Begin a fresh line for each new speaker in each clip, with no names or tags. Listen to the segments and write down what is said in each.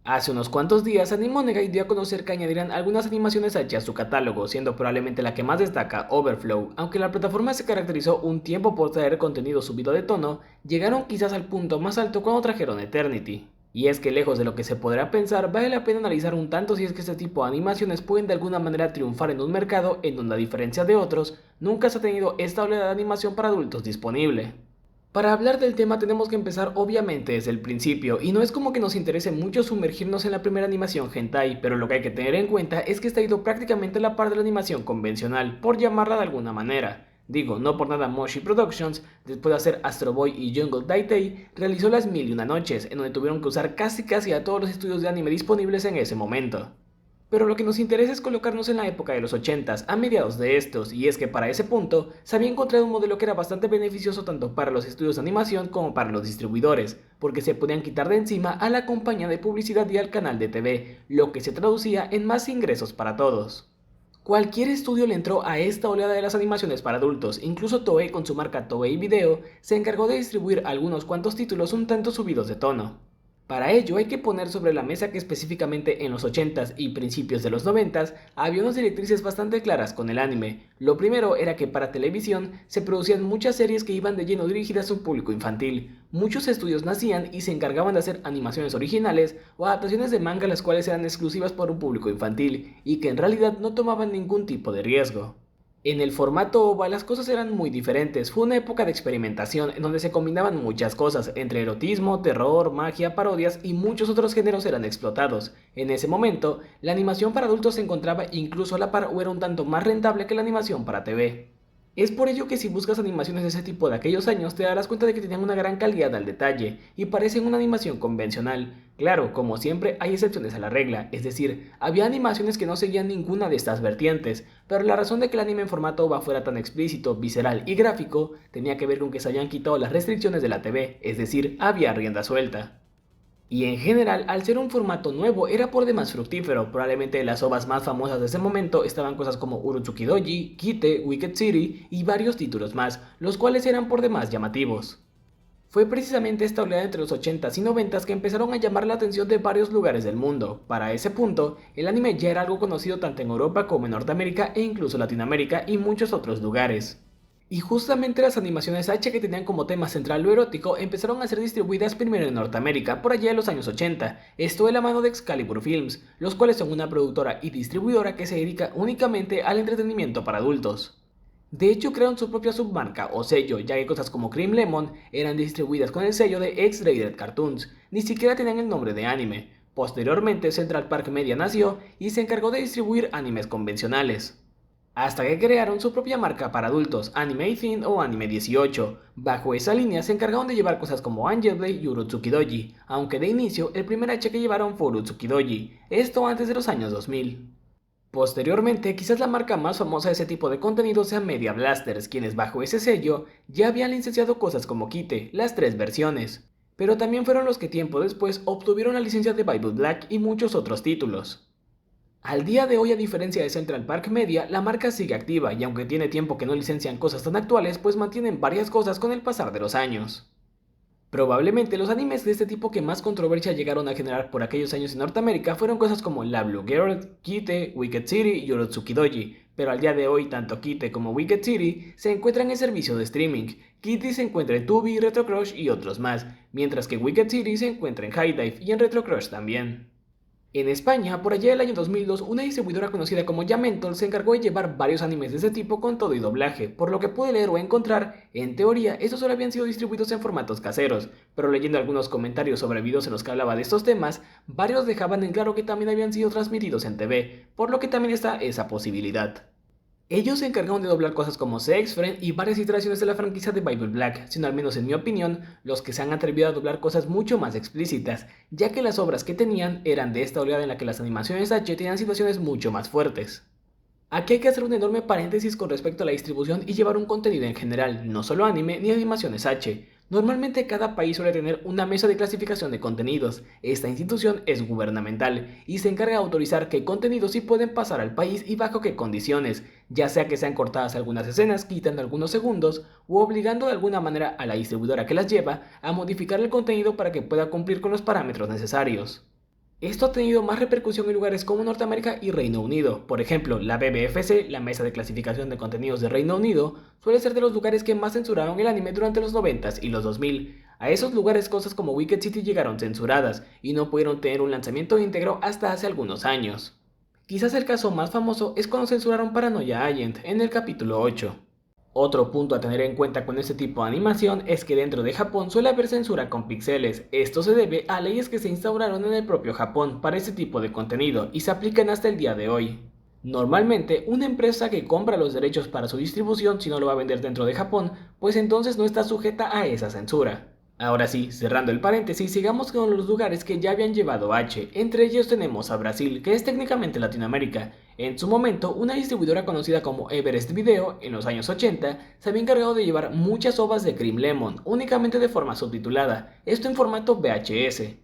Hace unos cuantos días, Animonegay dio a conocer que añadirán algunas animaciones H a su catálogo, siendo probablemente la que más destaca Overflow. Aunque la plataforma se caracterizó un tiempo por traer contenido subido de tono, llegaron quizás al punto más alto cuando trajeron Eternity. Y es que lejos de lo que se podrá pensar, vale la pena analizar un tanto si es que este tipo de animaciones pueden de alguna manera triunfar en un mercado en donde a diferencia de otros, nunca se ha tenido esta oleada de animación para adultos disponible. Para hablar del tema tenemos que empezar obviamente desde el principio, y no es como que nos interese mucho sumergirnos en la primera animación hentai, pero lo que hay que tener en cuenta es que esta ha ido prácticamente a la par de la animación convencional, por llamarla de alguna manera. Digo, no por nada Moshi Productions, después de hacer Astro Boy y Jungle Date, realizó las mil y una noches, en donde tuvieron que usar casi a todos los estudios de anime disponibles en ese momento. Pero lo que nos interesa es colocarnos en la época de los 80s, a mediados de estos, y es que para ese punto se había encontrado un modelo que era bastante beneficioso tanto para los estudios de animación como para los distribuidores, porque se podían quitar de encima a la compañía de publicidad y al canal de TV, lo que se traducía en más ingresos para todos. Cualquier estudio le entró a esta oleada de las animaciones para adultos, incluso Toei con su marca Toei Video se encargó de distribuir algunos cuantos títulos un tanto subidos de tono. Para ello hay que poner sobre la mesa que específicamente en los 80s y principios de los 90s había unas directrices bastante claras con el anime. Lo primero era que para televisión se producían muchas series que iban de lleno dirigidas a un público infantil. Muchos estudios nacían y se encargaban de hacer animaciones originales o adaptaciones de manga las cuales eran exclusivas para un público infantil y que en realidad no tomaban ningún tipo de riesgo. En el formato OVA las cosas eran muy diferentes, fue una época de experimentación en donde se combinaban muchas cosas, entre erotismo, terror, magia, parodias y muchos otros géneros eran explotados. En ese momento, la animación para adultos se encontraba incluso a la par o era un tanto más rentable que la animación para TV. Es por ello que si buscas animaciones de ese tipo de aquellos años te darás cuenta de que tenían una gran calidad al detalle y parecen una animación convencional. Claro, como siempre hay excepciones a la regla, es decir, había animaciones que no seguían ninguna de estas vertientes, pero la razón de que el anime en formato OVA fuera tan explícito, visceral y gráfico tenía que ver con que se habían quitado las restricciones de la TV, es decir, había rienda suelta. Y en general, al ser un formato nuevo, era por demás fructífero. Probablemente las ovas más famosas de ese momento estaban cosas como Urotsuki Doji, Kite, Wicked City y varios títulos más, los cuales eran por demás llamativos. Fue precisamente esta oleada entre los 80s y 90s que empezaron a llamar la atención de varios lugares del mundo. Para ese punto, el anime ya era algo conocido tanto en Europa como en Norteamérica e incluso Latinoamérica y muchos otros lugares. Y justamente las animaciones H que tenían como tema central lo erótico empezaron a ser distribuidas primero en Norteamérica por allá de los años 80, esto de la mano de Excalibur Films, los cuales son una productora y distribuidora que se dedica únicamente al entretenimiento para adultos. De hecho crearon su propia submarca o sello, ya que cosas como Cream Lemon eran distribuidas con el sello de X-Rated Cartoons, ni siquiera tenían el nombre de anime. Posteriormente Central Park Media nació y se encargó de distribuir animes convencionales hasta que crearon su propia marca para adultos, Anime 18 o Anime 18. Bajo esa línea se encargaron de llevar cosas como Angel Blade y Urotsuki Doji, aunque de inicio el primer H que llevaron fue Urotsuki Doji, esto antes de los años 2000. Posteriormente, quizás la marca más famosa de ese tipo de contenido sea Media Blasters, quienes bajo ese sello ya habían licenciado cosas como Kite, las tres versiones, pero también fueron los que tiempo después obtuvieron la licencia de Bible Black y muchos otros títulos. Al día de hoy, a diferencia de Central Park Media, la marca sigue activa y aunque tiene tiempo que no licencian cosas tan actuales, pues mantienen varias cosas con el pasar de los años. Probablemente los animes de este tipo que más controversia llegaron a generar por aquellos años en Norteamérica fueron cosas como La Blue Girl, Kite, Wicked City y Urotsuki Doji, pero al día de hoy tanto Kite como Wicked City se encuentran en servicio de streaming. Kite se encuentra en Tubi, Retro Crush y otros más, mientras que Wicked City se encuentra en HIDIVE y en Retro Crush también. En España, por allá del año 2002, una distribuidora conocida como Yamental se encargó de llevar varios animes de este tipo con todo y doblaje, por lo que pude leer o encontrar, en teoría, estos solo habían sido distribuidos en formatos caseros, pero leyendo algunos comentarios sobre videos en los que hablaba de estos temas, varios dejaban en claro que también habían sido transmitidos en TV, por lo que también está esa posibilidad. Ellos se encargaron de doblar cosas como Sex Friend y varias iteraciones de la franquicia de Bible Black, siendo al menos en mi opinión, los que se han atrevido a doblar cosas mucho más explícitas, ya que las obras que tenían eran de esta oleada en la que las animaciones H tenían situaciones mucho más fuertes. Aquí hay que hacer un enorme paréntesis con respecto a la distribución y llevar un contenido en general, no solo anime ni animaciones H. Normalmente cada país suele tener una mesa de clasificación de contenidos. Esta institución es gubernamental y se encarga de autorizar qué contenidos sí pueden pasar al país y bajo qué condiciones, ya sea que sean cortadas algunas escenas quitando algunos segundos o obligando de alguna manera a la distribuidora que las lleva a modificar el contenido para que pueda cumplir con los parámetros necesarios. Esto ha tenido más repercusión en lugares como Norteamérica y Reino Unido. Por ejemplo, la BBFC, la Mesa de Clasificación de Contenidos de Reino Unido, suele ser de los lugares que más censuraron el anime durante los 90s y los 2000. A esos lugares cosas como Wicked City llegaron censuradas y no pudieron tener un lanzamiento íntegro hasta hace algunos años. Quizás el caso más famoso es cuando censuraron Paranoia Agent en el capítulo 8. Otro punto a tener en cuenta con este tipo de animación es que dentro de Japón suele haber censura con píxeles. Esto se debe a leyes que se instauraron en el propio Japón para este tipo de contenido y se aplican hasta el día de hoy. Normalmente, una empresa que compra los derechos para su distribución, si no lo va a vender dentro de Japón, pues entonces no está sujeta a esa censura. Ahora sí, cerrando el paréntesis, sigamos con los lugares que ya habían llevado H. Entre ellos tenemos a Brasil, que es técnicamente Latinoamérica. En su momento, una distribuidora conocida como Everest Video, en los años 80, se había encargado de llevar muchas ovas de Cream Lemon, únicamente de forma subtitulada, esto en formato VHS.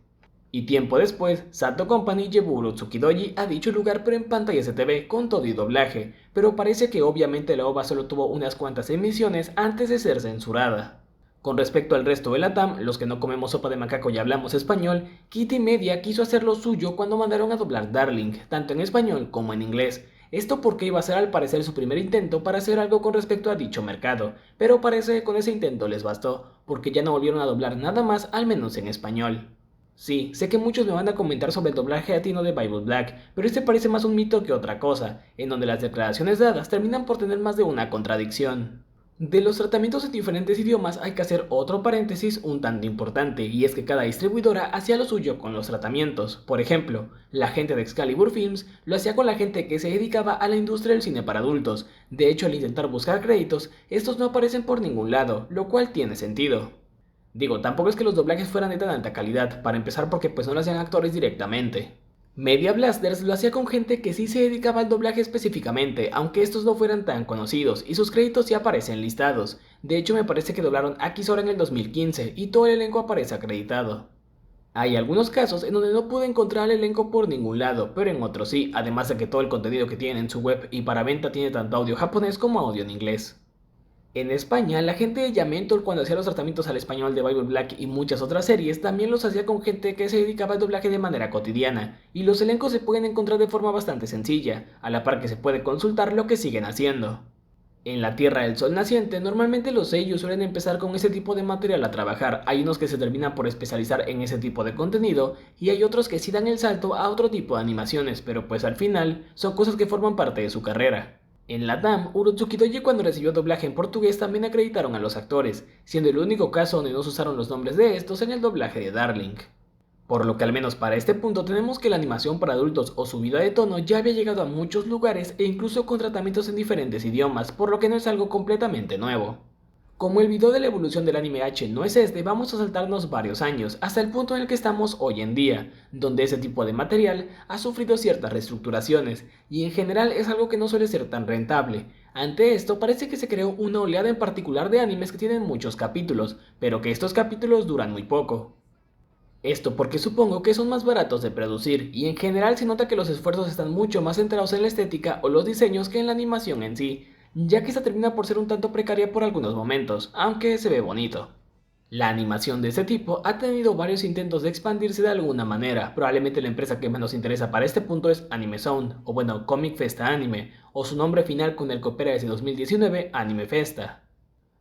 Y tiempo después, Sato Company llevó Urotsuki Doji a dicho lugar pero en pantallas de TV con todo y doblaje, pero parece que obviamente la ova solo tuvo unas cuantas emisiones antes de ser censurada. Con respecto al resto de la TAM, los que no comemos sopa de macaco y hablamos español, Kitty Media quiso hacer lo suyo cuando mandaron a doblar Darling, tanto en español como en inglés. Esto porque iba a ser al parecer su primer intento para hacer algo con respecto a dicho mercado, pero parece que con ese intento les bastó, porque ya no volvieron a doblar nada más, al menos en español. Sí, sé que muchos me van a comentar sobre el doblaje latino de Bible Black, pero este parece más un mito que otra cosa, en donde las declaraciones dadas terminan por tener más de una contradicción. De los tratamientos en diferentes idiomas hay que hacer otro paréntesis un tanto importante, y es que cada distribuidora hacía lo suyo con los tratamientos. Por ejemplo, la gente de Excalibur Films lo hacía con la gente que se dedicaba a la industria del cine para adultos. De hecho, al intentar buscar créditos, estos no aparecen por ningún lado, lo cual tiene sentido. Digo, tampoco es que los doblajes fueran de tan alta calidad, para empezar porque pues no lo hacían actores directamente. Media Blasters lo hacía con gente que sí se dedicaba al doblaje específicamente, aunque estos no fueran tan conocidos, y sus créditos sí aparecen listados. De hecho me parece que doblaron a Kisora en el 2015, y todo el elenco aparece acreditado. Hay algunos casos en donde no pude encontrar el elenco por ningún lado, pero en otros sí, además de que todo el contenido que tienen en su web y para venta tiene tanto audio japonés como audio en inglés. En España, la gente de Yamentor cuando hacía los tratamientos al español de Bible Black y muchas otras series también los hacía con gente que se dedicaba al doblaje de manera cotidiana, y los elencos se pueden encontrar de forma bastante sencilla, a la par que se puede consultar lo que siguen haciendo. En la Tierra del Sol Naciente, normalmente los seiyuu suelen empezar con ese tipo de material a trabajar, hay unos que se terminan por especializar en ese tipo de contenido, y hay otros que sí dan el salto a otro tipo de animaciones, pero pues al final son cosas que forman parte de su carrera. En la TAM, Urotsuki Doji cuando recibió doblaje en portugués también acreditaron a los actores, siendo el único caso donde no se usaron los nombres de estos en el doblaje de Darling. Por lo que al menos para este punto tenemos que la animación para adultos o subida de tono ya había llegado a muchos lugares e incluso con tratamientos en diferentes idiomas, por lo que no es algo completamente nuevo. Como el video de la evolución del anime H no es este, vamos a saltarnos varios años, hasta el punto en el que estamos hoy en día, donde ese tipo de material ha sufrido ciertas reestructuraciones, y en general es algo que no suele ser tan rentable. Ante esto parece que se creó una oleada en particular de animes que tienen muchos capítulos, pero que estos capítulos duran muy poco. Esto porque supongo que son más baratos de producir, y en general se nota que los esfuerzos están mucho más centrados en la estética o los diseños que en la animación en sí, ya que esta termina por ser un tanto precaria por algunos momentos, aunque se ve bonito. La animación de este tipo ha tenido varios intentos de expandirse de alguna manera, probablemente la empresa que más nos interesa para este punto es Anime Sound, o bueno, Comic Festa Anime, o su nombre final con el que opera desde 2019, Anime Festa,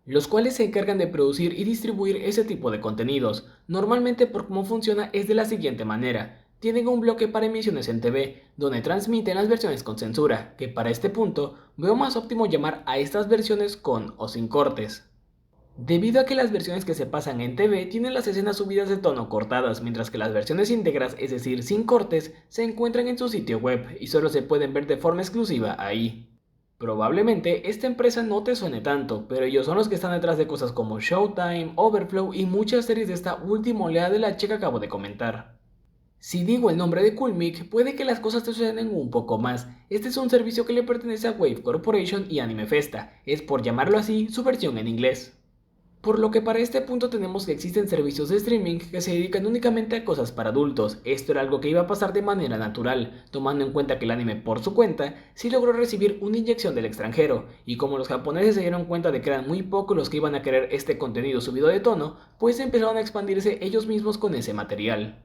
los cuales se encargan de producir y distribuir ese tipo de contenidos. Normalmente por cómo funciona es de la siguiente manera. Tienen un bloque para emisiones en TV, donde transmiten las versiones con censura, que para este punto veo más óptimo llamar a estas versiones con o sin cortes. Debido a que las versiones que se pasan en TV tienen las escenas subidas de tono cortadas, mientras que las versiones íntegras, es decir, sin cortes, se encuentran en su sitio web y solo se pueden ver de forma exclusiva ahí. Probablemente esta empresa no te suene tanto, pero ellos son los que están detrás de cosas como Showtime, Overflow y muchas series de esta última oleada de la que acabo de comentar. Si digo el nombre de Coolmic, puede que las cosas te suenen un poco más. Este es un servicio que le pertenece a Wave Corporation y Anime Festa, es por llamarlo así su versión en inglés. Por lo que para este punto tenemos que existen servicios de streaming que se dedican únicamente a cosas para adultos. Esto era algo que iba a pasar de manera natural, tomando en cuenta que el anime por su cuenta sí logró recibir una inyección del extranjero, y como los japoneses se dieron cuenta de que eran muy pocos los que iban a querer este contenido subido de tono, pues empezaron a expandirse ellos mismos con ese material.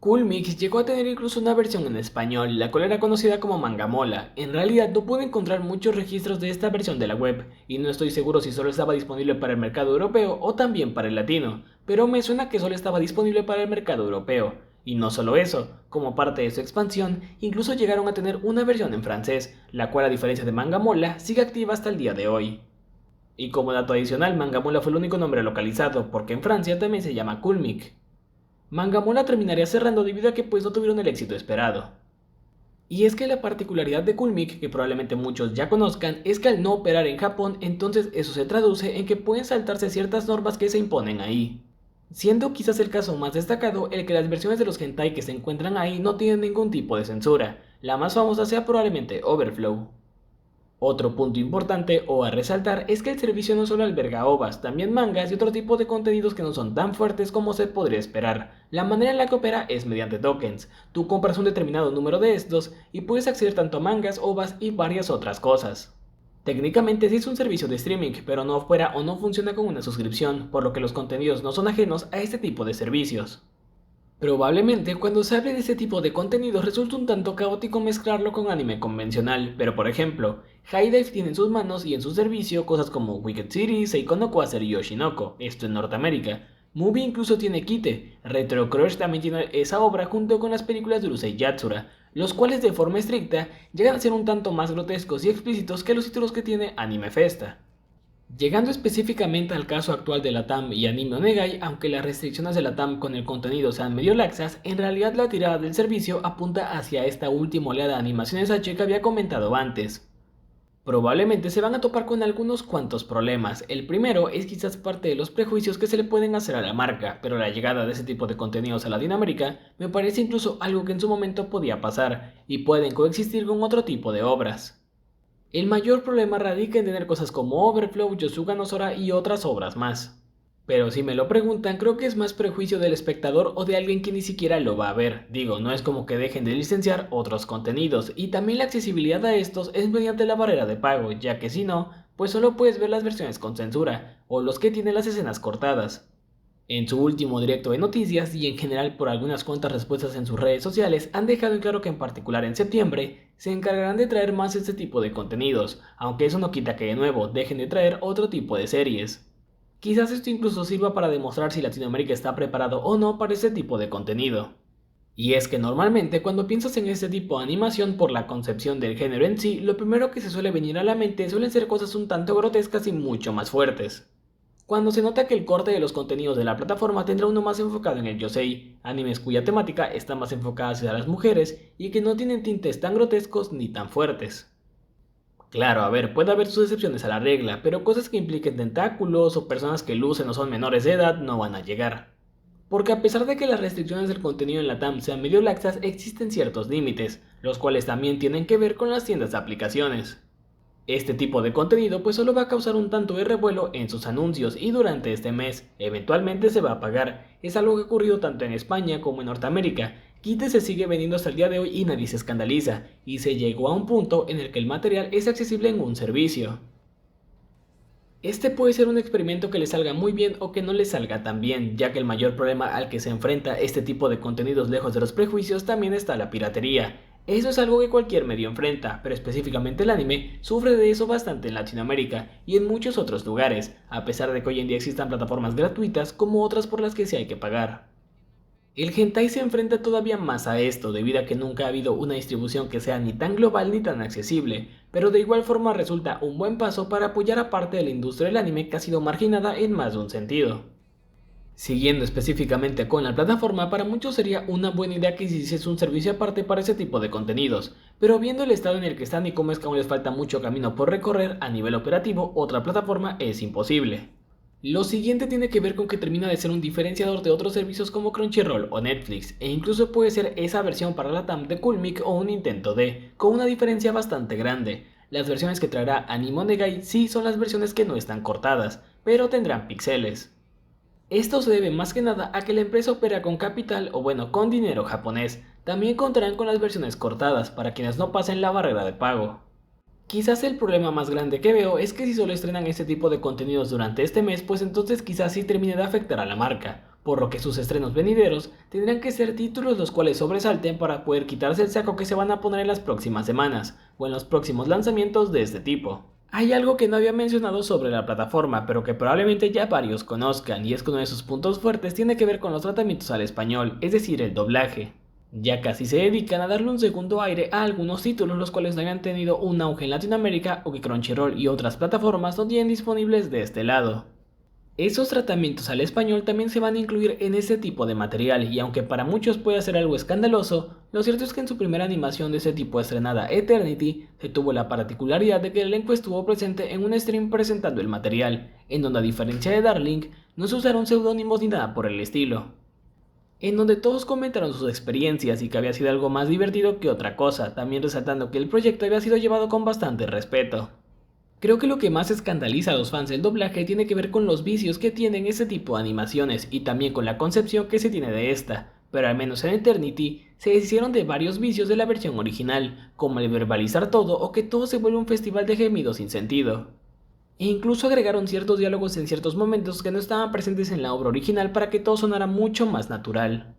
Coolmix llegó a tener incluso una versión en español, la cual era conocida como Mangamola. En realidad no pude encontrar muchos registros de esta versión de la web, y no estoy seguro si solo estaba disponible para el mercado europeo o también para el latino, pero me suena que solo estaba disponible para el mercado europeo. Y no solo eso, como parte de su expansión, incluso llegaron a tener una versión en francés, la cual a diferencia de Mangamola sigue activa hasta el día de hoy. Y como dato adicional, Mangamola fue el único nombre localizado, porque en Francia también se llama Coolmix. Mangamola terminaría cerrando debido a que pues no tuvieron el éxito esperado. Y es que la particularidad de Coolmix, que probablemente muchos ya conozcan, es que al no operar en Japón, entonces eso se traduce en que pueden saltarse ciertas normas que se imponen ahí. Siendo quizás el caso más destacado el que las versiones de los hentai que se encuentran ahí no tienen ningún tipo de censura, la más famosa sea probablemente Overflow. Otro punto importante o a resaltar es que el servicio no solo alberga ovas, también mangas y otro tipo de contenidos que no son tan fuertes como se podría esperar. La manera en la que opera es mediante tokens. Tú compras un determinado número de estos y puedes acceder tanto a mangas, ovas y varias otras cosas. Técnicamente sí es un servicio de streaming, pero no opera o no funciona con una suscripción, por lo que los contenidos no son ajenos a este tipo de servicios. Probablemente cuando se hable de este tipo de contenido resulta un tanto caótico mezclarlo con anime convencional, pero por ejemplo, HIDIVE tiene en sus manos y en su servicio cosas como Wicked City, Seiko no Quasar y Yoshinoko, esto en Norteamérica. Movie incluso tiene Kite, Retro Crush también tiene esa obra junto con las películas de Urusei Yatsura, los cuales de forma estricta llegan a ser un tanto más grotescos y explícitos que los títulos que tiene Anime Festa. Llegando específicamente al caso actual de la TAM y Anime Onegai, aunque las restricciones de la TAM con el contenido sean medio laxas, en realidad la tirada del servicio apunta hacia esta última oleada de animaciones H que había comentado antes. Probablemente se van a topar con algunos cuantos problemas. El primero es quizás parte de los prejuicios que se le pueden hacer a la marca, pero la llegada de ese tipo de contenidos a Latinoamérica me parece incluso algo que en su momento podía pasar, y pueden coexistir con otro tipo de obras. El mayor problema radica en tener cosas como Overflow, Yosuga no Sora y otras obras más. Pero si me lo preguntan, creo que es más prejuicio del espectador o de alguien que ni siquiera lo va a ver. Digo, no es como que dejen de licenciar otros contenidos, y también la accesibilidad a estos es mediante la barrera de pago, ya que si no, pues solo puedes ver las versiones con censura, o los que tienen las escenas cortadas. En su último directo de noticias y en general por algunas cuantas respuestas en sus redes sociales han dejado en claro que en particular en septiembre se encargarán de traer más este tipo de contenidos, aunque eso no quita que de nuevo dejen de traer otro tipo de series. Quizás esto incluso sirva para demostrar si Latinoamérica está preparado o no para este tipo de contenido. Y es que normalmente cuando piensas en este tipo de animación por la concepción del género en sí, lo primero que se suele venir a la mente suelen ser cosas un tanto grotescas y mucho más fuertes. Cuando se nota que el corte de los contenidos de la plataforma tendrá uno más enfocado en el yosei, animes cuya temática está más enfocada hacia las mujeres y que no tienen tintes tan grotescos ni tan fuertes. Claro, a ver, puede haber sus excepciones a la regla, pero cosas que impliquen tentáculos o personas que lucen o son menores de edad no van a llegar. Porque a pesar de que las restricciones del contenido en la TAM sean medio laxas, existen ciertos límites, los cuales también tienen que ver con las tiendas de aplicaciones. Este tipo de contenido pues solo va a causar un tanto de revuelo en sus anuncios y durante este mes, eventualmente se va a pagar. Es algo que ha ocurrido tanto en España como en Norteamérica. Kite se sigue vendiendo hasta el día de hoy y nadie se escandaliza, y se llegó a un punto en el que el material es accesible en un servicio. Este puede ser un experimento que le salga muy bien o que no le salga tan bien, ya que el mayor problema al que se enfrenta este tipo de contenidos lejos de los prejuicios también está la piratería. Eso es algo que cualquier medio enfrenta, pero específicamente el anime sufre de eso bastante en Latinoamérica y en muchos otros lugares, a pesar de que hoy en día existan plataformas gratuitas como otras por las que sí hay que pagar. El hentai se enfrenta todavía más a esto debido a que nunca ha habido una distribución que sea ni tan global ni tan accesible, pero de igual forma resulta un buen paso para apoyar a parte de la industria del anime que ha sido marginada en más de un sentido. Siguiendo específicamente con la plataforma, para muchos sería una buena idea que hiciese un servicio aparte para ese tipo de contenidos, pero viendo el estado en el que están y cómo es que aún les falta mucho camino por recorrer a nivel operativo, otra plataforma es imposible. Lo siguiente tiene que ver con que termina de ser un diferenciador de otros servicios como Crunchyroll o Netflix, e incluso puede ser esa versión para la TAM de Coolmix o un intento de, con una diferencia bastante grande. Las versiones que traerá Anime Onegai sí son las versiones que no están cortadas, pero tendrán píxeles. Esto se debe más que nada a que la empresa opera con capital o bueno, con dinero japonés. También contarán con las versiones cortadas para quienes no pasen la barrera de pago. Quizás el problema más grande que veo es que si solo estrenan este tipo de contenidos durante este mes, pues entonces quizás sí termine de afectar a la marca, por lo que sus estrenos venideros tendrán que ser títulos los cuales sobresalten para poder quitarse el saco que se van a poner en las próximas semanas o en los próximos lanzamientos de este tipo. Hay algo que no había mencionado sobre la plataforma, pero que probablemente ya varios conozcan, y es que uno de sus puntos fuertes tiene que ver con los tratamientos al español, es decir, el doblaje. Ya casi se dedican a darle un segundo aire a algunos títulos los cuales no habían tenido un auge en Latinoamérica o que Crunchyroll y otras plataformas no tienen disponibles de este lado. Esos tratamientos al español también se van a incluir en este tipo de material, y aunque para muchos puede ser algo escandaloso, lo cierto es que en su primera animación de ese tipo estrenada Eternity, se tuvo la particularidad de que el elenco estuvo presente en un stream presentando el material, en donde a diferencia de Darling, no se usaron seudónimos ni nada por el estilo. En donde todos comentaron sus experiencias y que había sido algo más divertido que otra cosa, también resaltando que el proyecto había sido llevado con bastante respeto. Creo que lo que más escandaliza a los fans del doblaje tiene que ver con los vicios que tienen este tipo de animaciones y también con la concepción que se tiene de esta, pero al menos en Eternity se deshicieron de varios vicios de la versión original, como el verbalizar todo o que todo se vuelve un festival de gemidos sin sentido. E incluso agregaron ciertos diálogos en ciertos momentos que no estaban presentes en la obra original para que todo sonara mucho más natural.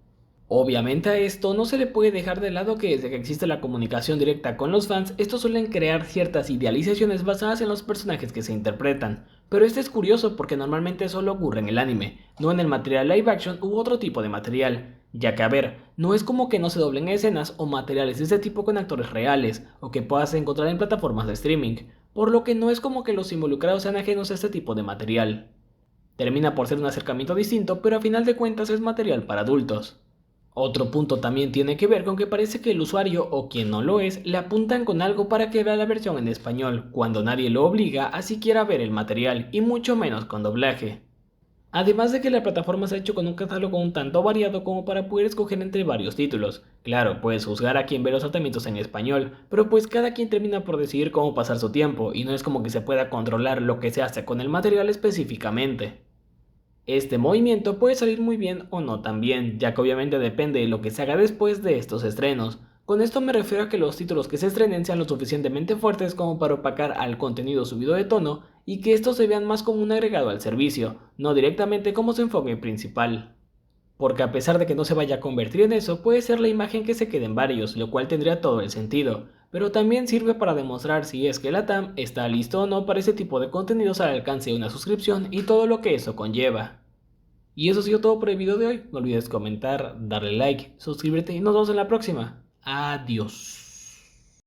Obviamente a esto no se le puede dejar de lado que desde que existe la comunicación directa con los fans, estos suelen crear ciertas idealizaciones basadas en los personajes que se interpretan, pero este es curioso porque normalmente solo ocurre en el anime, no en el material live action u otro tipo de material, ya que a ver, no es como que no se doblen escenas o materiales de este tipo con actores reales, o que puedas encontrar en plataformas de streaming, por lo que no es como que los involucrados sean ajenos a este tipo de material. Termina por ser un acercamiento distinto, pero a final de cuentas es material para adultos. Otro punto también tiene que ver con que parece que el usuario o quien no lo es le apuntan con algo para que vea la versión en español, cuando nadie lo obliga a siquiera ver el material y mucho menos con doblaje. Además de que la plataforma se ha hecho con un catálogo un tanto variado como para poder escoger entre varios títulos. Claro, puedes juzgar a quien ve los tratamientos en español, pero pues cada quien termina por decidir cómo pasar su tiempo y no es como que se pueda controlar lo que se hace con el material específicamente. Este movimiento puede salir muy bien o no tan bien, ya que obviamente depende de lo que se haga después de estos estrenos. Con esto me refiero a que los títulos que se estrenen sean lo suficientemente fuertes como para opacar al contenido subido de tono y que estos se vean más como un agregado al servicio, no directamente como su enfoque principal. Porque a pesar de que no se vaya a convertir en eso, puede ser la imagen que se quede en varios, lo cual tendría todo el sentido, pero también sirve para demostrar si es que la TAM está listo o no para ese tipo de contenidos al alcance de una suscripción y todo lo que eso conlleva. Y eso ha sido todo por el video de hoy. No olvides comentar, darle like, suscribirte y nos vemos en la próxima. Adiós.